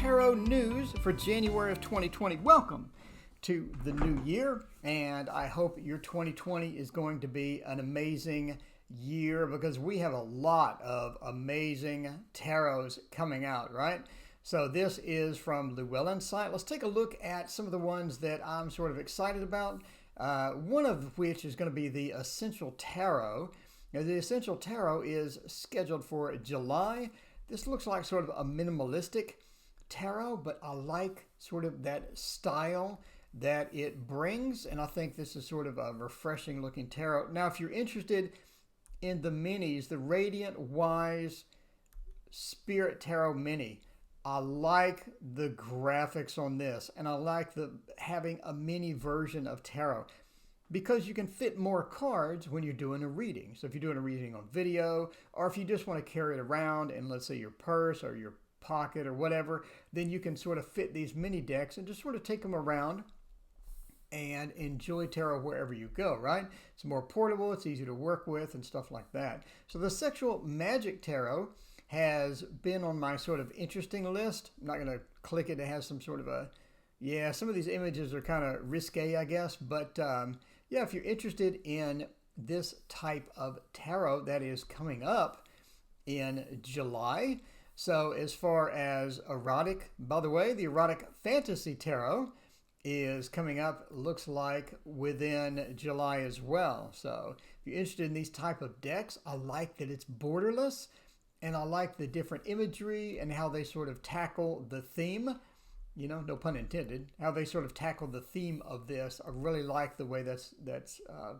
tarot news for January of 2020. Welcome to the new year, and I hope your 2020 is going to be an amazing year because we have a lot of amazing tarots coming out, right? So this is from Llewellyn's site. Let's take a look at some of the ones that I'm sort of excited about. One of which is going to be the Essential Tarot. Now, the Essential Tarot is scheduled for July. This looks like sort of a minimalistic tarot, but I like sort of that style that it brings, and I think this is sort of a refreshing looking tarot. Now, if you're interested in the minis, the Radiant Wise Spirit Tarot Mini, I like the graphics on this, and I like having a mini version of tarot because you can fit more cards when you're doing a reading. So if you're doing a reading on video, or if you just want to carry it around in, let's say, your purse or your pocket or whatever, then you can sort of fit these mini decks and just sort of take them around and enjoy tarot wherever you go, right? It's more portable, it's easy to work with and stuff like that. So the Sexual Magic Tarot has been on my sort of interesting list. I'm not going to click it. It has some sort of some of these images are kind of risque, I guess. But yeah, if you're interested in this type of tarot that is coming up in July. So as far as erotic, by the way, the Erotic Fantasy Tarot is coming up, looks like within July as well. So if you're interested in these type of decks, I like that it's borderless. And I like the different imagery and how they sort of tackle the theme, no pun intended, how they sort of tackle the theme of this. I really like the way that's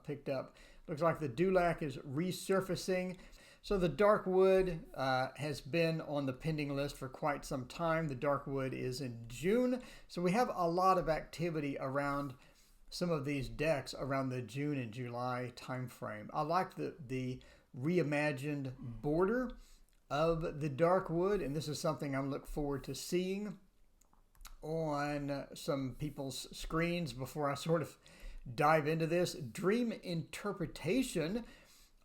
picked up. Looks like the Dulac is resurfacing. So the Dark Wood has been on the pending list for quite some time. The Dark Wood is in June. So we have a lot of activity around some of these decks around the June and July time frame. I like the reimagined border of the Dark Wood, and this is something I look forward to seeing on some people's screens before I sort of dive into this. Dream Interpretation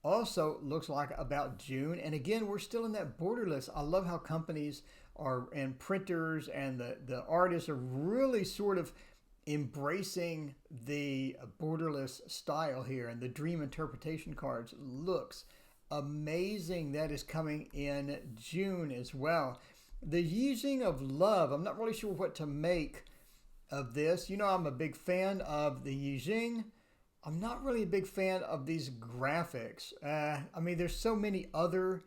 also looks like about June, and again, we're still in that borderless. I love how companies and printers and the artists are really sort of embracing the borderless style here, and the Dream Interpretation cards looks amazing. That is coming in June as well. The Using of Love. I'm not really sure what to make of this. I'm a big fan of the Yijing. I'm not really a big fan of these graphics. There's so many other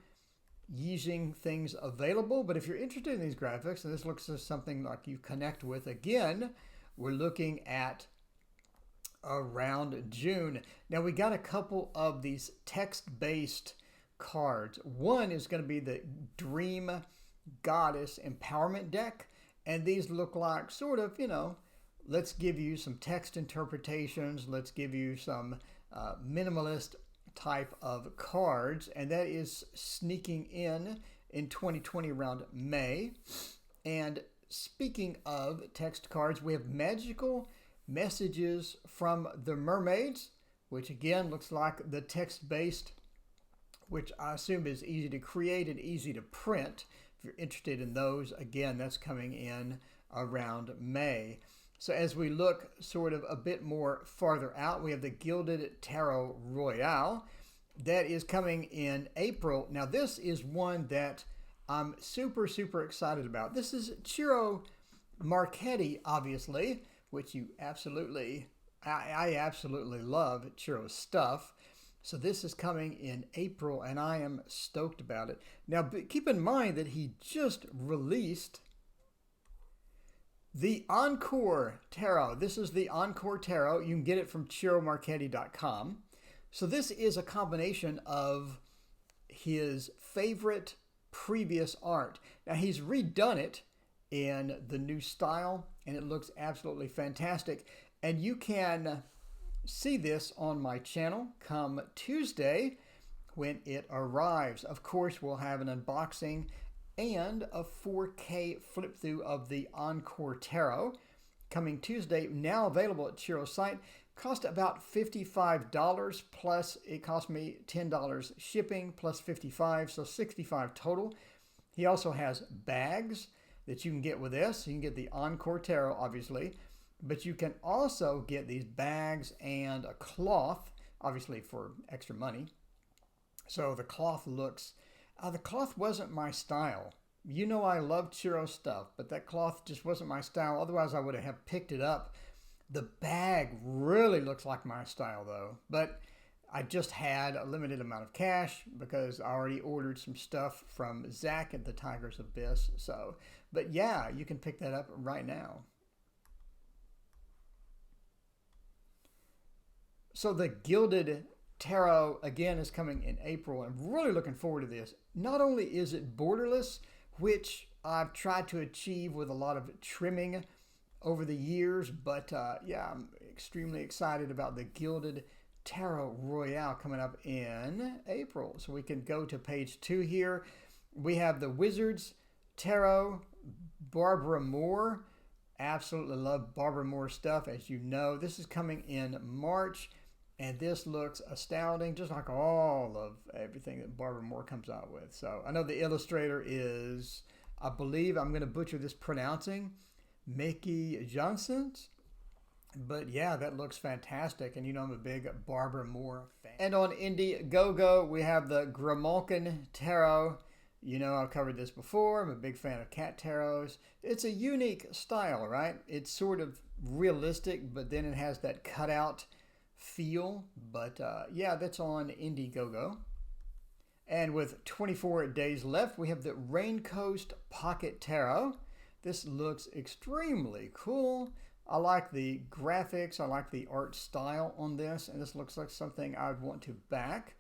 Yijing things available, but if you're interested in these graphics, and this looks like something like you connect with, again, we're looking at around June. Now we got a couple of these text-based cards. One is going to be the Dream Goddess Empowerment deck, and these look like sort of, let's give you some text interpretations, let's give you some minimalist type of cards, and that is sneaking in 2020 around May. And speaking of text cards, we have Magical Messages from the Mermaids, which again looks like the text-based, which I assume is easy to create and easy to print. If you're interested in those, again, that's coming in around May. So as we look sort of a bit more farther out, we have the Gilded Tarot Royale. That is coming in April. Now this is one that I'm super, super excited about. This is Ciro Marchetti, obviously, which you absolutely, I absolutely love Ciro's stuff. So this is coming in April, and I am stoked about it. Now, keep in mind that he just released the Encore Tarot. This is the Encore Tarot. You can get it from CiroMarchetti.com. So this is a combination of his favorite previous art. Now, he's redone it in the new style, and it looks absolutely fantastic. And you can see this on my channel come Tuesday when it arrives. Of course, we'll have an unboxing and a 4K flip through of the Encore Tarot coming Tuesday, now available at Ciro's site. Cost about $55 plus it cost me $10 shipping plus $55, so $65 total. He also has bags that you can get with this. You can get the Encore Tarot, obviously, but you can also get these bags and a cloth, obviously for extra money. So the cloth looks, the cloth wasn't my style. You know I love churro stuff, but that cloth just wasn't my style. Otherwise, I would have picked it up. The bag really looks like my style, though. But I just had a limited amount of cash because I already ordered some stuff from Zach at the Tiger's Abyss. So, but yeah, you can pick that up right now. So the Gilded Tarot, again, is coming in April. I'm really looking forward to this. Not only is it borderless, which I've tried to achieve with a lot of trimming over the years, but yeah, I'm extremely excited about the Gilded Tarot Royale coming up in April. So we can go to page 2 here. We have the Wizards Tarot, Barbara Moore. Absolutely love Barbara Moore stuff, as you know. This is coming in March, and this looks astounding, just like all of everything that Barbara Moore comes out with. So I know the illustrator is, I believe I'm going to butcher this pronouncing, Mickey Johnson. But yeah, that looks fantastic. And you know I'm a big Barbara Moore fan. And on Indiegogo, we have the Grimalkin Tarot. You know I've covered this before. I'm a big fan of cat tarots. It's a unique style, right? It's sort of realistic, but then it has that cutout feel. But yeah, that's on Indiegogo. And with 24 days left, we have the Raincoast Pocket Tarot. This looks extremely cool. I like the graphics. I like the art style on this. And this looks like something I would want to back.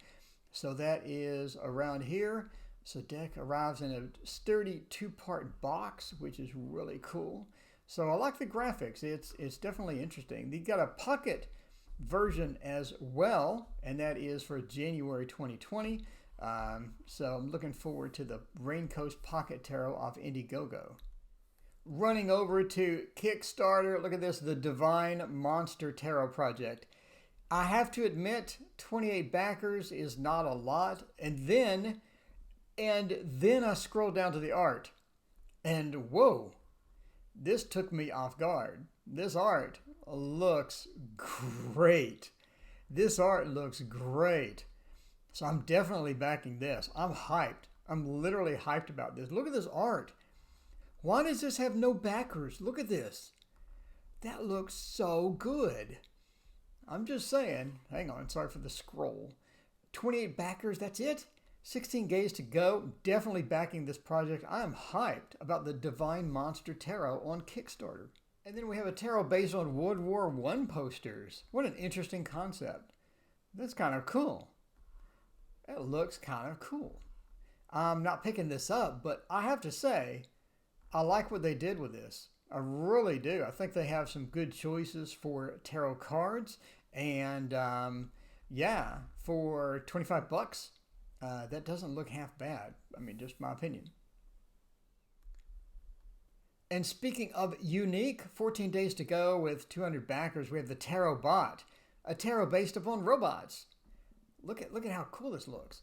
So that is around here. So deck arrives in a sturdy 2-part box, which is really cool. So I like the graphics. It's definitely interesting. They got a pocket version as well, and that is for January 2020. So I'm looking forward to the Raincoast Pocket Tarot off Indiegogo. Running over to Kickstarter, look at this, the Divine Monster Tarot Project. I have to admit, 28 backers is not a lot. And then I scroll down to the art, and whoa, this took me off guard. This art looks great. This art looks great. So I'm definitely backing this. I'm hyped. I'm literally hyped about this. Look at this art. Why does this have no backers? Look at this. That looks so good. I'm just saying. Hang on, sorry for the scroll. 28 backers, that's it? 16 days to go. Definitely backing this project. I am hyped about the Divine Monster Tarot on Kickstarter. And then we have a tarot based on World War I posters. What an interesting concept. That's kind of cool. That looks kind of cool. I'm not picking this up, but I have to say, I like what they did with this. I really do. I think they have some good choices for tarot cards. And yeah, for 25 bucks, that doesn't look half bad. I mean, just my opinion. And speaking of unique, 14 days to go with 200 backers, we have the Tarot Bot, a tarot based upon robots. Look at how cool this looks.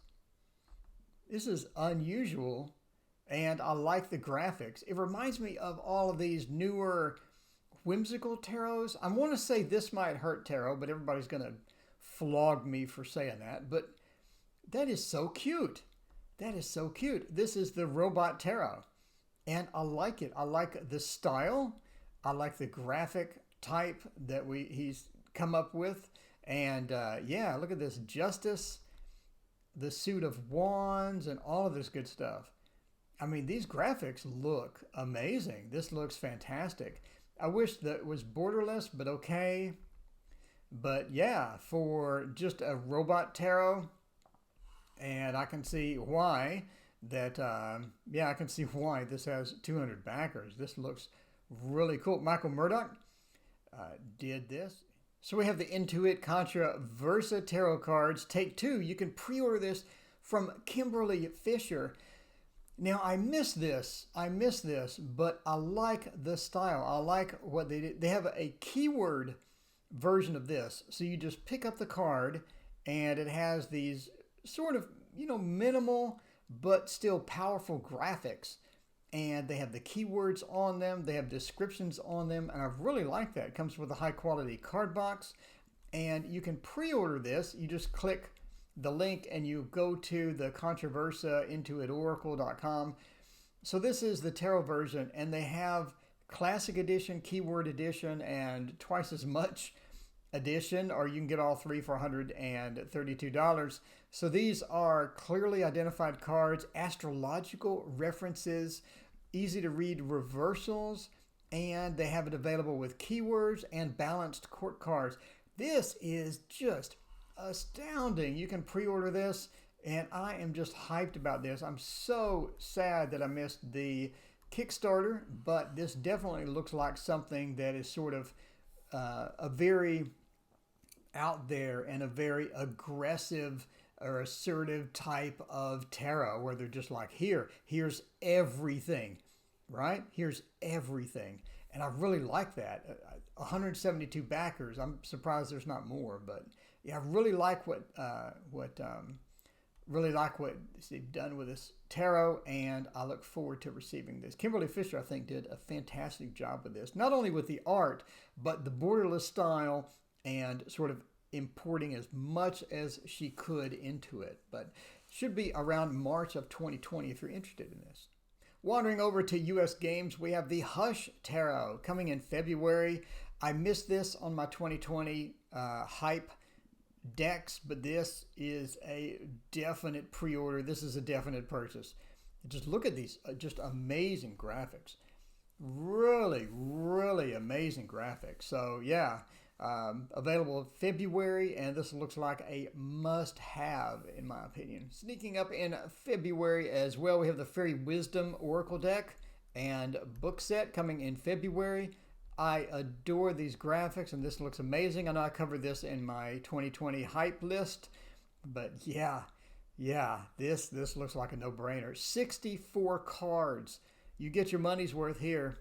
This is unusual, and I like the graphics. It reminds me of all of these newer whimsical tarots. I want to say This Might Hurt tarot, but everybody's going to flog me for saying that. But that is so cute. That is so cute. This is the Robot Tarot, and I like it. I like the style. I like the graphic type that he's come up with. And yeah, look at this Justice, the suit of wands, and all of this good stuff. I mean, these graphics look amazing. This looks fantastic. I wish that it was borderless, but okay. But yeah, for just a robot tarot, and I can see why that, yeah, I can see why this has 200 backers. This looks really cool. Michael Murdoch did this. So we have the Intuit Contra Versa Tarot cards. Take 2. You can pre-order this from Kimberly Fisher. Now, I miss this, but I like the style. I like what they did. They have a keyword version of this. So you just pick up the card, and it has these sort of, minimal but still powerful graphics. and they have the keywords on them, they have descriptions on them, and I really like that. It comes with a high quality card box, and you can pre-order this. You just click the link and you go to the Controversa intuitoracle.com. So this is the tarot version, and they have classic edition, keyword edition, and twice as much edition, or you can get all three for $132. So these are clearly identified cards, astrological references, easy to read reversals, and they have it available with keywords and balanced court cards. This is just astounding. You can pre-order this, and I am just hyped about this. I'm so sad that I missed the Kickstarter, but this definitely looks like something that is sort of a very out there and a very aggressive or assertive type of tarot, where they're just like, here's everything, right? Here's everything. And I really like that. 172 backers. I'm surprised there's not more, but yeah, I really like what they've done with this tarot, and I look forward to receiving this. Kimberly Fisher, I think, did a fantastic job with this, not only with the art, but the borderless style, and sort of importing as much as she could into it. But should be around March of 2020 if you're interested in this. Wandering over to US Games, we have the Hush Tarot coming in February. I missed this on my 2020 hype decks, but this is a definite pre-order. This is a definite purchase. Just look at these just amazing graphics. Really, really amazing graphics. So yeah, available February, and this looks like a must-have in my opinion. Sneaking up in February as well, we have the Fairy Wisdom Oracle deck and book set coming in February. I adore these graphics, and this looks amazing. I know I covered this in my 2020 hype list, but yeah, this looks like a no-brainer. 64 cards. You get your money's worth here.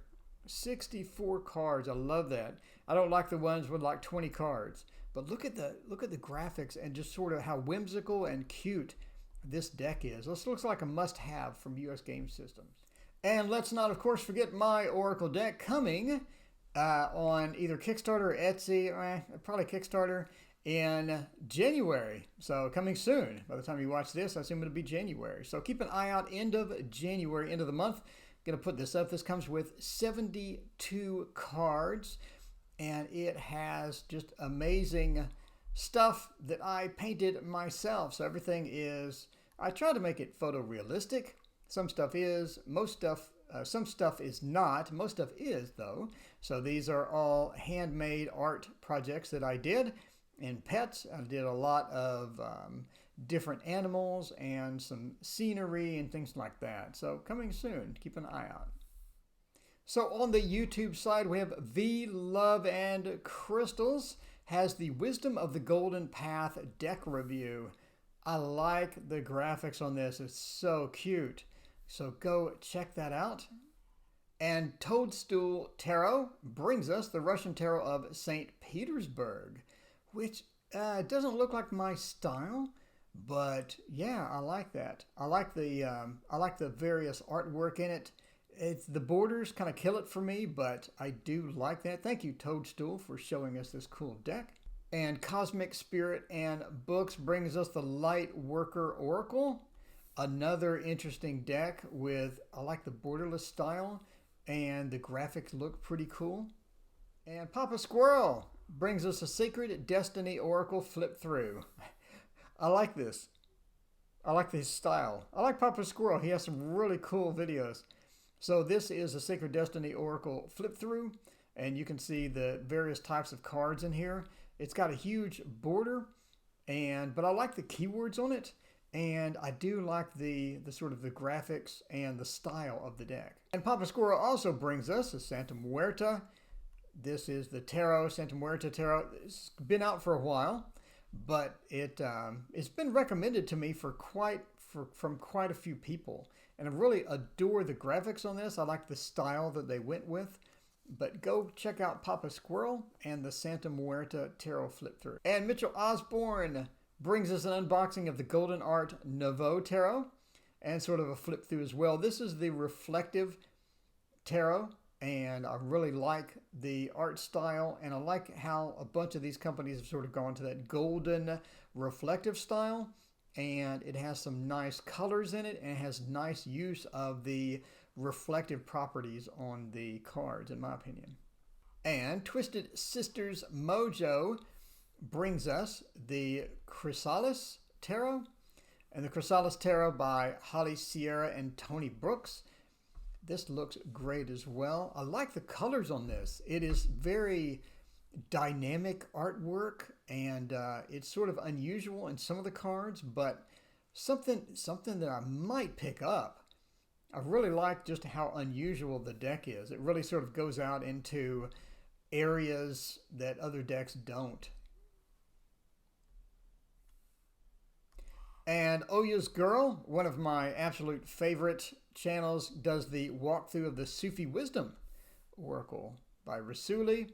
64 cards. I love that. I don't like the ones with like 20 cards, but look at the graphics and just sort of how whimsical and cute this deck is. This looks like a must-have from US Game Systems. And let's not, of course, forget my Oracle deck coming on either Kickstarter or Etsy, probably Kickstarter, in January. So coming soon. By the time you watch this, I assume it'll be January. So keep an eye out, end of January, end of the month. Going to put this up. This comes with 72 cards, and it has just amazing stuff that I painted myself. So everything is, I try to make it photorealistic. Some stuff is, some stuff is not. Most stuff is, though. So these are all handmade art projects that I did in pets. I did a lot of different animals and some scenery and things like that. So coming soon. Keep an eye out. So on the YouTube side, we have V Love and Crystals has the Wisdom of the Golden Path deck review. I like the graphics on this. It's so cute. So go check that out. And Toadstool Tarot brings us the Russian Tarot of St. Petersburg, which doesn't look like my style, but yeah, I like that. I like the various artwork in it. It's the borders kind of kill it for me, but I do like that. Thank you, Toadstool, for showing us this cool deck. And Cosmic Spirit and Books brings us the Light Worker Oracle. Another interesting deck with, I like the borderless style, and the graphics look pretty cool. And Papa Squirrel brings us a Sacred Destiny Oracle flip through. I like this. I like this style. I like Papa Squirrel. He has some really cool videos. So this is a Sacred Destiny Oracle flip through, and you can see the various types of cards in here. It's got a huge border, but I like the keywords on it. And I do like the sort of the graphics and the style of the deck. And Papa Squirrel also brings us a Santa Muerta. This is the Tarot, Santa Muerta Tarot. It's been out for a while, but it's been recommended to me from quite a few people. And I really adore the graphics on this. I like the style that they went with. But go check out Papa Squirrel and the Santa Muerta Tarot flip through. And Mitchell Osborne brings us an unboxing of the Golden Art Nouveau Tarot. and sort of a flip through as well. This is the reflective tarot, and I really like the art style, and I like how a bunch of these companies have sort of gone to that golden reflective style, and it has some nice colors in it, and it has nice use of the reflective properties on the cards, in my opinion. And Twisted Sisters Mojo brings us the Chrysalis Tarot, and the Chrysalis Tarot by Holly Sierra and Tony Brooks. This looks great as well. I like the colors on this. It is very dynamic artwork, and it's sort of unusual in some of the cards, but something that I might pick up. I really like just how unusual the deck is. It really sort of goes out into areas that other decks don't. And Oya's Girl, one of my absolute favorite channels, does the walkthrough of the Sufi Wisdom Oracle by Rasuli.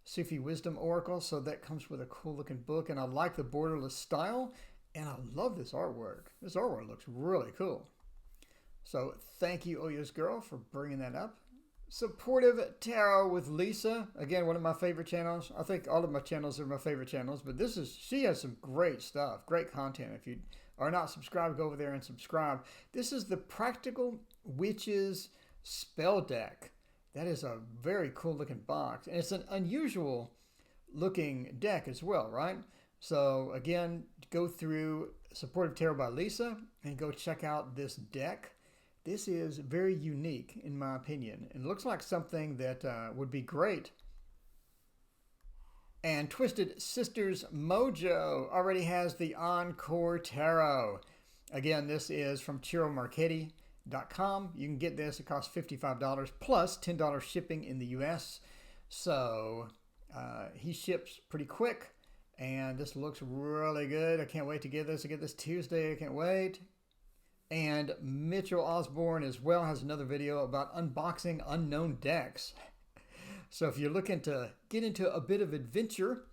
Sufi Wisdom Oracle, so that comes with a cool looking book, and I like the borderless style, and I love this artwork. This artwork looks really cool. So thank you, Oya's Girl, for bringing that up. Supportive Tarot with Lisa, again, one of my favorite channels. I think all of my channels are my favorite channels, but she has some great stuff, great content. If you are not subscribed, go over there and subscribe. This is the Practical Witches Spell Deck. That is a very cool looking box, and it's an unusual looking deck as well, right? So again, go through Supportive Tarot by Lisa and go check out this deck. This is very unique in my opinion, and looks like something that would be great. And Twisted Sisters Mojo already has the Encore Tarot. Again, this is from ChiroMarchetti.com. You can get this. It costs $55 plus $10 shipping in the US. So he ships pretty quick, and this looks really good. I can't wait to get this. I get this Tuesday. I can't wait. And Mitchell Osborne as well has another video about unboxing unknown decks. So if you're looking to get into a bit of adventure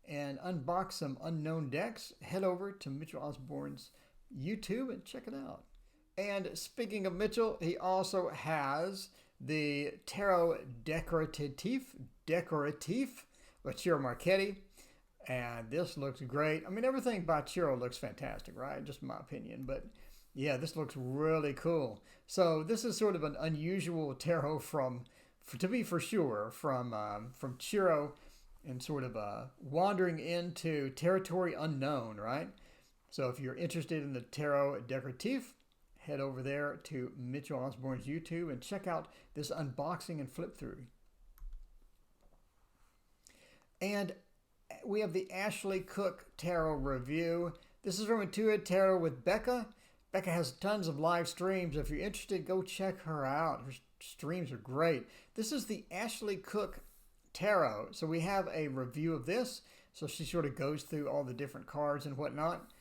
and unbox some unknown decks, head over to Mitchell Osborne's YouTube and check it out. And speaking of Mitchell, he also has the Tarot Decoratif by Chiro Marchetti. And this looks great. I mean, everything by Chiro looks fantastic, right? Just my opinion. But yeah, this looks really cool. So this is sort of an unusual tarot from Chiro, and sort of wandering into territory unknown, right? So if you're interested in the Tarot Decoratif, head over there to Mitchell Osborne's YouTube and check out this unboxing and flip through. And we have the Ashley Cook Tarot Review. This is from Intuitive Tarot with Becca. Becca has tons of live streams. If you're interested, go check her out. Her streams are great. This is the Ashley Cook Tarot. So we have a review of this. So she sort of goes through all the different cards and whatnot.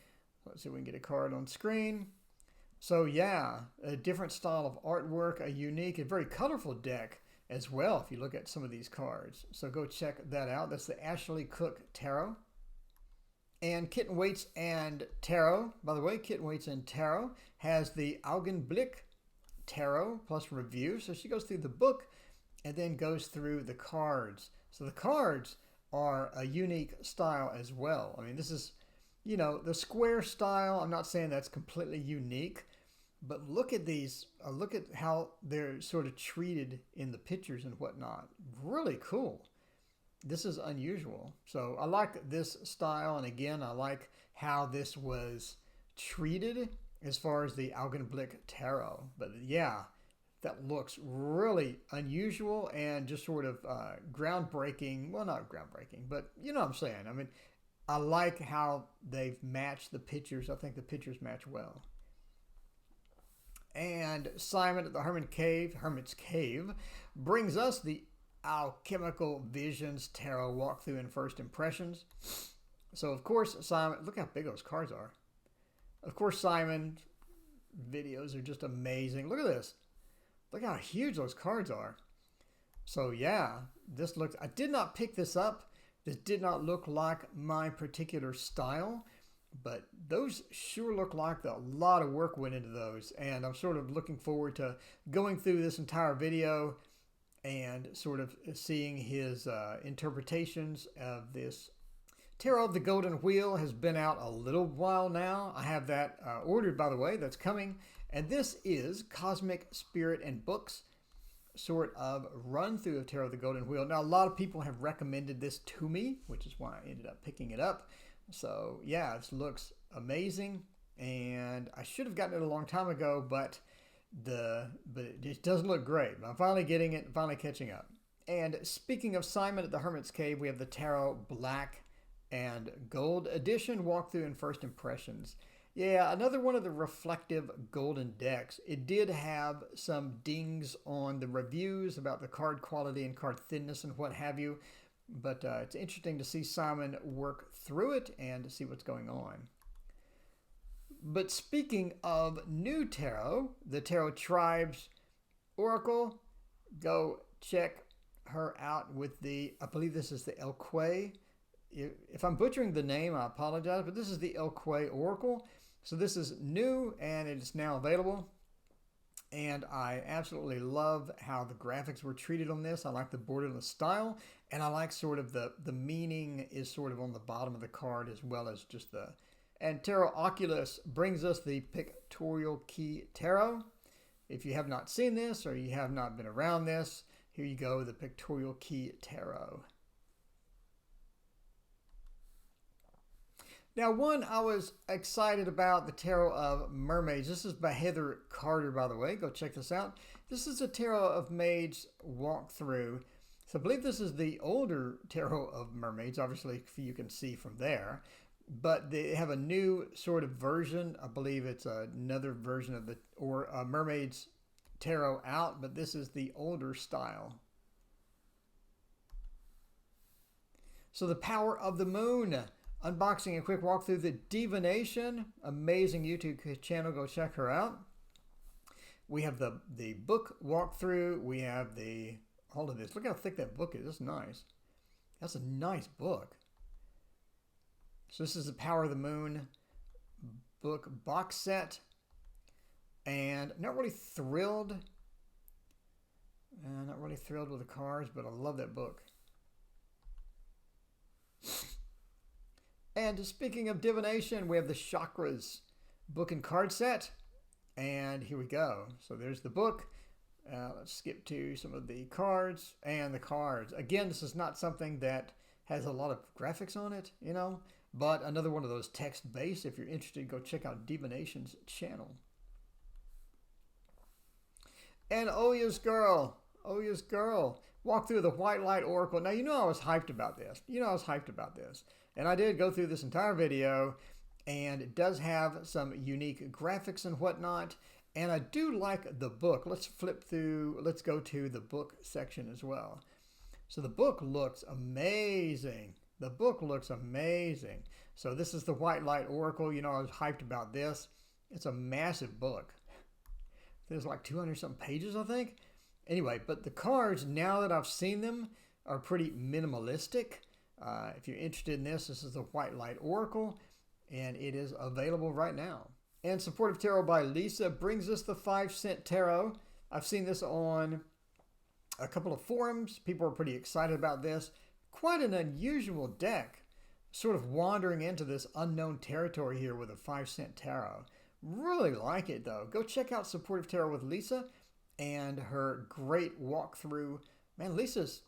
Let's see if we can get a card on screen. So yeah, a different style of artwork, a unique and very colorful deck as well if you look at some of these cards. So go check that out. That's the Ashley Cook Tarot. And Kitten Waits and Tarot, by the way, Kitten Waits and Tarot has the Augenblick Tarot plus review. So she goes through the book and then goes through the cards. So the cards are a unique style as well. I mean, this is, you know, the square style. I'm not saying that's completely unique, but look at these. Look at how they're sort of treated in the pictures and whatnot. Really cool. This is unusual. So I like this style, and again, I like how this was treated as far as the Augenblick Tarot. But yeah, that looks really unusual and just sort of groundbreaking. Well, not groundbreaking, but you know what I'm saying. I mean, I like how they've matched the pictures. I think the pictures match well. And Simon at the Hermit's Cave, brings us the Alchemical Visions Tarot Walkthrough and First Impressions. So, of course, Simon, look how big those cards are. Of course, Simon's videos are just amazing. Look at this. Look how huge those cards are. So, yeah, this looks, I did not pick this up. This did not look like my particular style, but those sure look like a lot of work went into those. And I'm sort of looking forward to going through this entire video and sort of seeing his interpretations of this. Tarot of the Golden Wheel has been out a little while now. I have that ordered, by the way, that's coming. And this is Cosmic Spirit and Books, sort of run through of Tarot of the Golden Wheel. Now, a lot of people have recommended this to me, which is why I ended up picking it up. So, yeah, this looks amazing. And I should have gotten it a long time ago, but it just doesn't look great. I'm finally getting it, finally catching up. And speaking of Simon at the Hermit's Cave, we have the Tarot Black and Gold Edition walkthrough and first impressions. Yeah, another one of the reflective golden decks. It did have some dings on the reviews about the card quality and card thinness and what have you, but it's interesting to see Simon work through it and to see what's going on. But speaking of new tarot, the Tarot Tribes Oracle, go check her out with the, I believe this is the El Quay. If I'm butchering the name, I apologize, but this is the El Quay Oracle. So this is new and it is now available. And I absolutely love how the graphics were treated on this. I like the borderless style, and I like sort of the meaning is sort of on the bottom of the card as well as just the... And Tarot Oculus brings us the Pictorial Key Tarot. If you have not seen this or you have not been around this, here you go, the Pictorial Key Tarot. Now, one I was excited about, the Tarot of Mermaids. This is by Heather Carter, by the way. Go check this out. This is a Tarot of Maids walkthrough. So I believe this is the older Tarot of Mermaids, obviously you can see from there. But they have a new sort of version. I believe it's another version of the Mermaids Tarot out, but this is the older style. So the Power of the Moon. Unboxing a quick walkthrough the Divination. Amazing YouTube channel. Go check her out. We have the book walkthrough. We have all of this. Look how thick that book is. That's nice. That's a nice book. So this is the Power of the Moon book box set. And not really thrilled. Not really thrilled with the cards, but I love that book. And speaking of divination, we have the Chakras book and card set. And here we go. So there's the book. Let's skip to some of the cards and the cards. Again, this is not something that has a lot of graphics on it, you know, but another one of those text-based. If you're interested, go check out Divination's channel. And Oya's Girl. Walk through the White Light Oracle. Now, you know I was hyped about this. And I did go through this entire video, and it does have some unique graphics and whatnot. And I do like the book. Let's flip through. Let's go to the book section as well. So the book looks amazing. So this is the White Light Oracle. You know, I was hyped about this. It's a massive book. There's like 200-something pages, I think. Anyway, but the cards, now that I've seen them, are pretty minimalistic. If you're interested in this is the White Light Oracle, and it is available right now. And Supportive Tarot by Lisa brings us the 5-cent tarot. I've seen this on a couple of forums. People are pretty excited about this. Quite an unusual deck, sort of wandering into this unknown territory here with a 5-cent tarot. Really like it, though. Go check out Supportive Tarot with Lisa and her great walkthrough. Man, Lisa's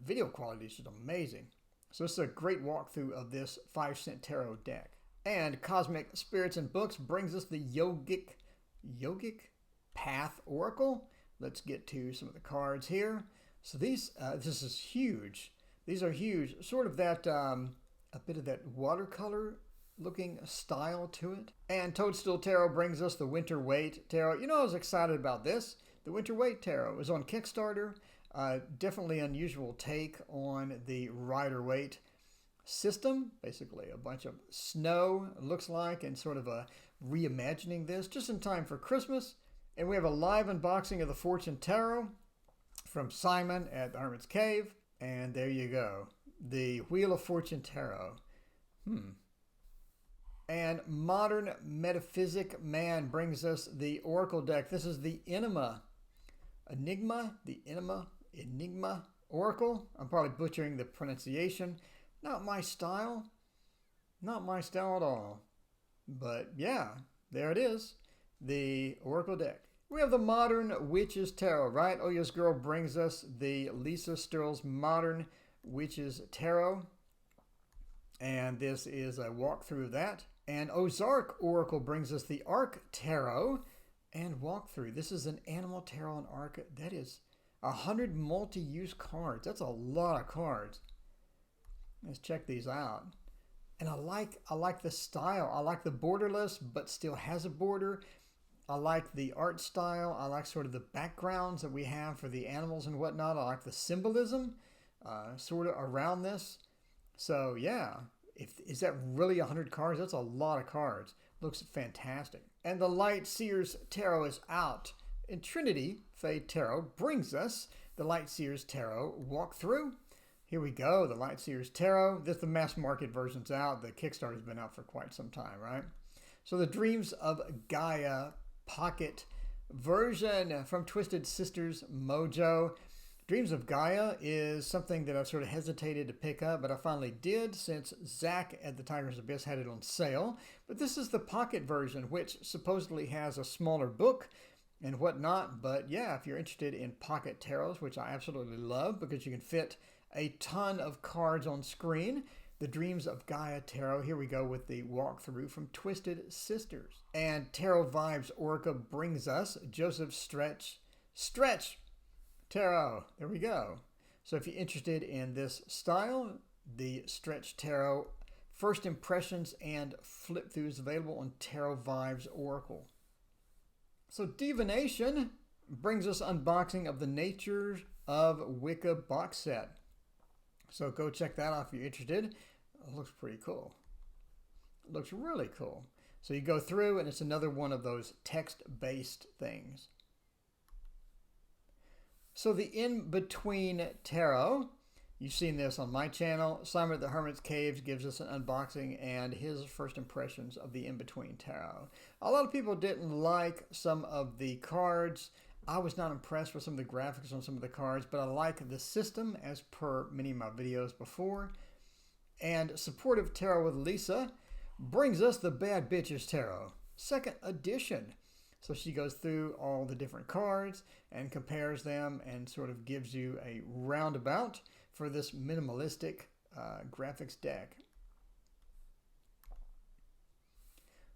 video quality is just amazing. So this is a great walkthrough of this 5-cent tarot deck. And Cosmic Spirits and Books brings us the Yogic Path Oracle. Let's get to some of the cards here. So this is huge. These are huge. Sort of that, a bit of that watercolor looking style to it. And Toadstool Tarot brings us the Winter Wait Tarot. You know, I was excited about this. The Winter Wait Tarot is on Kickstarter. Definitely unusual take on the Rider-Waite system. Basically a bunch of snow, it looks like, and sort of a reimagining this just in time for Christmas. And we have a live unboxing of the Fortune Tarot from Simon at the Hermit's Cave. And there you go. The Wheel of Fortune Tarot. And Modern Metaphysic Man brings us the Oracle deck. This is the Enigma Oracle. I'm probably butchering the pronunciation. Not my style. Not my style at all. But yeah, there it is. The Oracle deck. We have the Modern Witches Tarot, right? Oh Yes Girl brings us the Lisa Sterl's Modern Witches Tarot. And this is a walkthrough of that. And Ozark Oracle brings us the Arc Tarot and walkthrough. This is an Animal Tarot and Arc. That is 100 multi-use cards. That's a lot of cards. Let's check these out. And I like the style. I like the borderless, but still has a border. I like the art style. I like sort of the backgrounds that we have for the animals and whatnot. I like the symbolism sort of around this. So yeah, is that really 100 cards? That's a lot of cards. Looks fantastic. And the Light Seers Tarot is out. And Trinity Fae Tarot brings us the Light Seers Tarot walkthrough. Here we go, the Light Seers Tarot. The mass market version's out. The Kickstarter's been out for quite some time, right? So the Dreams of Gaia pocket version from Twisted Sisters Mojo. Dreams of Gaia is something that I've sort of hesitated to pick up, but I finally did since Zach at the Tiger's Abyss had it on sale. But this is the pocket version, which supposedly has a smaller book and whatnot. But yeah, if you're interested in pocket tarots, which I absolutely love because you can fit a ton of cards on screen, the Dreams of Gaia Tarot. Here we go with the walkthrough from Twisted Sisters. And Tarot Vibes Orca brings us Joseph Stretch Tarot. There we go. So if you're interested in this style, the Stretch Tarot First Impressions and Flip Throughs available on Tarot Vibes Oracle. So Divination brings us unboxing of the Nature of Wicca box set. So go check that out if you're interested. It looks pretty cool. It looks really cool. So you go through and it's another one of those text-based things. So the In-Between Tarot, you've seen this on my channel. Simon at the Hermit's Caves gives us an unboxing and his first impressions of the In-Between Tarot. A lot of people didn't like some of the cards. I was not impressed with some of the graphics on some of the cards, but I like the system as per many of my videos before. And Supportive Tarot with Lisa brings us the Bad Bitches Tarot, second edition. So she goes through all the different cards and compares them and sort of gives you a roundabout for this minimalistic graphics deck.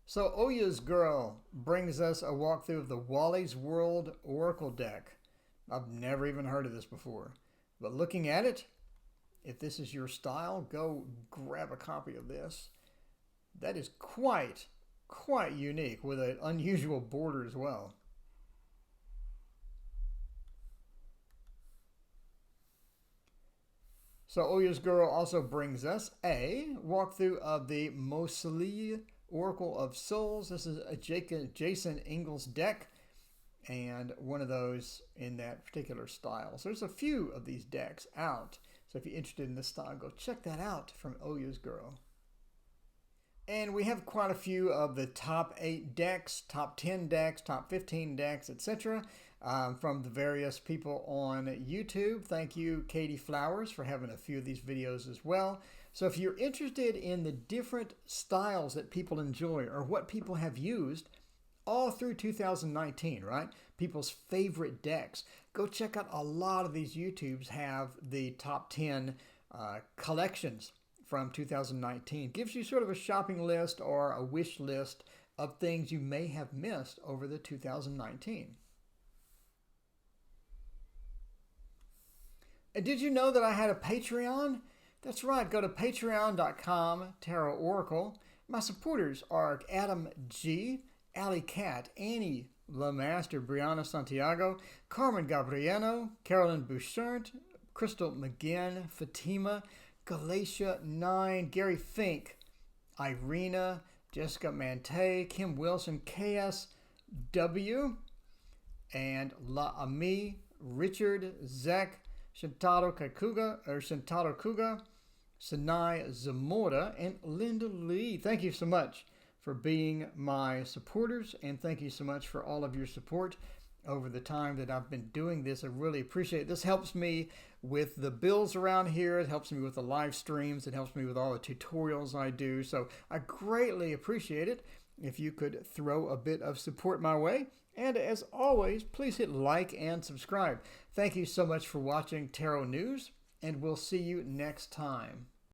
So Oya's Girl brings us a walkthrough of the Wally's World Oracle deck. I've never even heard of this before. But looking at it, if this is your style, go grab a copy of this. That is quite unique with an unusual border as well. So Oya's Girl also brings us a walkthrough of the Mosili Oracle of Souls. This is a Jason Ingalls deck and one of those in that particular style. So there's a few of these decks out. So if you're interested in this style, go check that out from Oya's Girl. And we have quite a few of the top 8 decks, top 10 decks, top 15 decks, etc. From the various people on YouTube. Thank you, Katie Flowers, for having a few of these videos as well. So if you're interested in the different styles that people enjoy or what people have used all through 2019, right? People's favorite decks. Go check out a lot of these YouTubes have the top 10 collections from 2019. Gives you sort of a shopping list or a wish list of things you may have missed over the 2019. And did you know that I had a Patreon? That's right, go to patreon.com, Tarot Oracle. My supporters are Adam G., Alley Cat, Annie LeMaster, Brianna Santiago, Carmen Gabriano, Carolyn Bouchard, Crystal McGinn, Fatima, Galatia 9, Gary Fink, Irina, Jessica Mante, Kim Wilson, KSW, and La Ami, Richard, Zach, Shintaro Kuga, Sanai Zamora, and Linda Lee. Thank you so much for being my supporters, and thank you so much for all of your support over the time that I've been doing this. I really appreciate it. This helps me with the bills around here. It helps me with the live streams. It helps me with all the tutorials I do. So I greatly appreciate it if you could throw a bit of support my way. And as always, please hit like and subscribe. Thank you so much for watching Tarot News, and we'll see you next time.